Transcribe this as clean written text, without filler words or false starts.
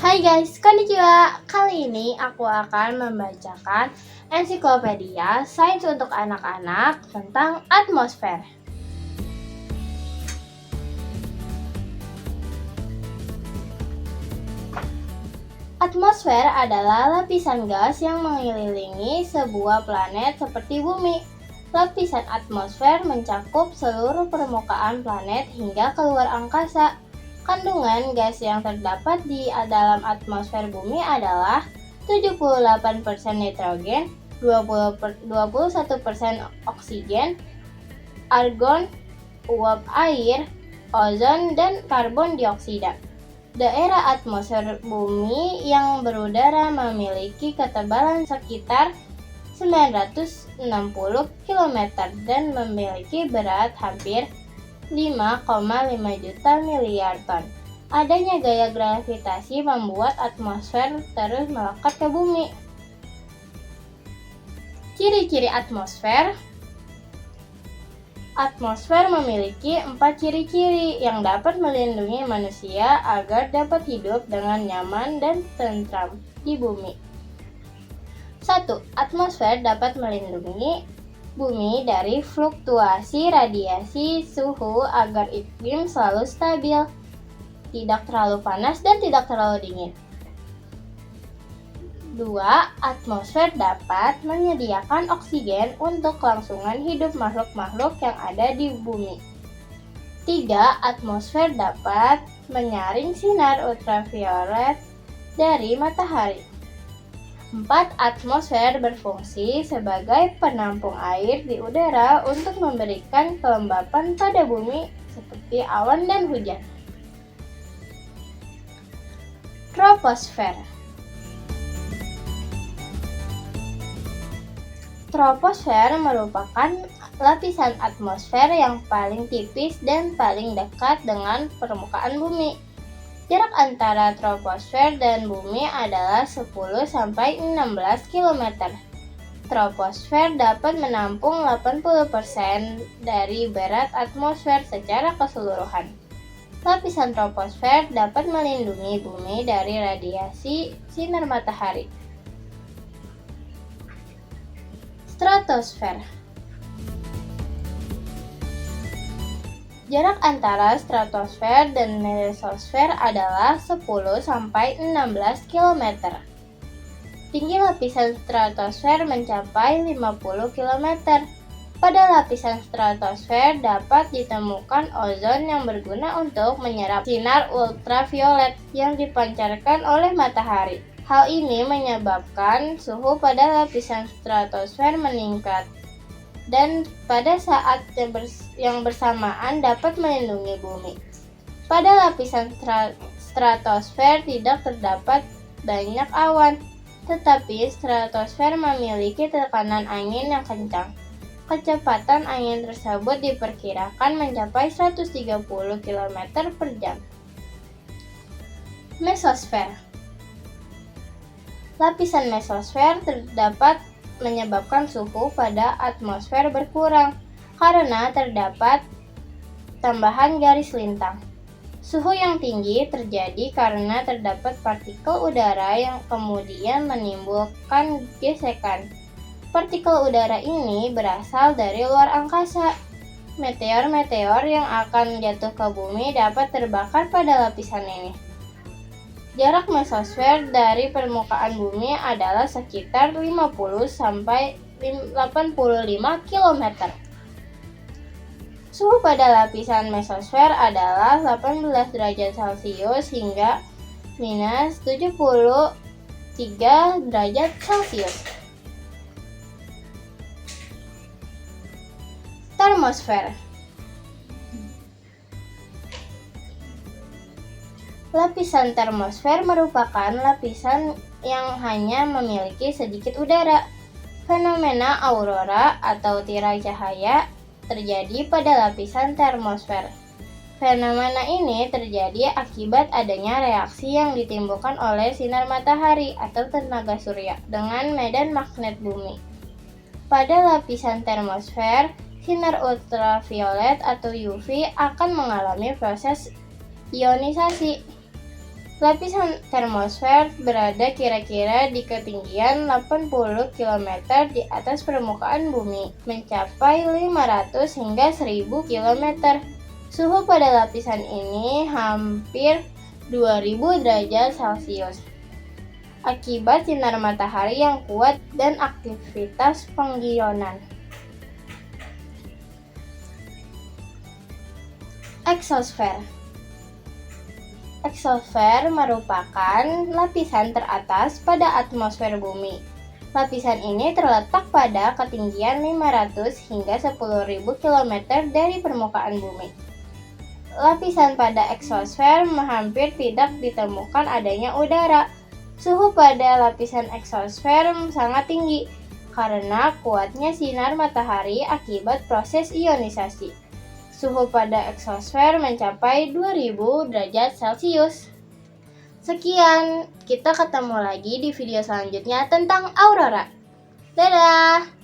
Hai guys, konnichiwa. Kali ini aku akan membacakan ensiklopedia sains untuk anak-anak tentang atmosfer. Atmosfer adalah lapisan gas yang mengelilingi sebuah planet seperti bumi. Lapisan atmosfer mencakup seluruh permukaan planet hingga keluar angkasa. Kandungan gas yang terdapat di dalam atmosfer bumi adalah 78% nitrogen, 21% oksigen, argon, uap air, ozon, dan karbon dioksida. Daerah atmosfer bumi yang berudara memiliki ketebalan sekitar 960 km dan memiliki berat hampir 5,5 juta miliar ton. Adanya gaya gravitasi membuat atmosfer terus melekat ke bumi. Ciri-ciri atmosfer. Atmosfer memiliki 4 ciri-ciri yang dapat melindungi manusia agar dapat hidup dengan nyaman dan tentram di bumi. 1. Atmosfer dapat melindungi bumi dari fluktuasi radiasi suhu agar iklim selalu stabil, tidak terlalu panas dan tidak terlalu dingin. 2. Atmosfer dapat menyediakan oksigen untuk kelangsungan hidup makhluk-makhluk yang ada di bumi. 3. Atmosfer dapat menyaring sinar ultraviolet dari matahari. 4. Atmosfer berfungsi sebagai penampung air di udara untuk memberikan kelembapan pada bumi seperti awan dan hujan. Troposfer. Troposfer merupakan lapisan atmosfer yang paling tipis dan paling dekat dengan permukaan bumi. Jarak antara troposfer dan bumi adalah 10-16 km. Troposfer dapat menampung 80% dari berat atmosfer secara keseluruhan. Lapisan troposfer dapat melindungi bumi dari radiasi sinar matahari. Stratosfer. Jarak antara stratosfer dan mesosfer adalah 10-16 km. Tinggi lapisan stratosfer mencapai 50 km. Pada lapisan stratosfer dapat ditemukan ozon yang berguna untuk menyerap sinar ultraviolet yang dipancarkan oleh matahari. Hal ini menyebabkan suhu pada lapisan stratosfer meningkat dan pada saat yang bersamaan dapat melindungi bumi. Pada lapisan stratosfer tidak terdapat banyak awan, tetapi stratosfer memiliki tekanan angin yang kencang. Kecepatan angin tersebut diperkirakan mencapai 130 km per jam. Mesosfer. Lapisan mesosfer terdapat menyebabkan suhu pada atmosfer berkurang karena terdapat tambahan garis lintang. Suhu yang tinggi terjadi karena terdapat partikel udara yang kemudian menimbulkan gesekan. Partikel udara ini berasal dari luar angkasa. Meteor-meteor yang akan jatuh ke bumi dapat terbakar pada lapisan ini. Jarak mesosfer dari permukaan bumi adalah sekitar 50-85 km. Suhu pada lapisan mesosfer adalah 18 derajat Celcius hingga minus 73 derajat Celcius. Termosfer. Lapisan termosfer merupakan lapisan yang hanya memiliki sedikit udara. Fenomena aurora atau tirai cahaya terjadi pada lapisan termosfer. Fenomena ini terjadi akibat adanya reaksi yang ditimbulkan oleh sinar matahari atau tenaga surya dengan medan magnet bumi. Pada lapisan termosfer, sinar ultraviolet atau UV akan mengalami proses ionisasi. Lapisan termosfer berada kira-kira di ketinggian 80 km di atas permukaan bumi, mencapai 500 hingga 1000 km. Suhu pada lapisan ini hampir 2000 derajat Celcius. Akibat sinar matahari yang kuat dan aktivitas pengionan. Eksosfer. Eksosfer merupakan lapisan teratas pada atmosfer bumi. Lapisan ini terletak pada ketinggian 500 hingga 10.000 km dari permukaan bumi. Lapisan pada eksosfer hampir tidak ditemukan adanya udara. Suhu pada lapisan eksosfer sangat tinggi karena kuatnya sinar matahari akibat proses ionisasi. Suhu pada eksosfer mencapai 2000 derajat Celcius. Sekian, kita ketemu lagi di video selanjutnya tentang aurora. Dadah!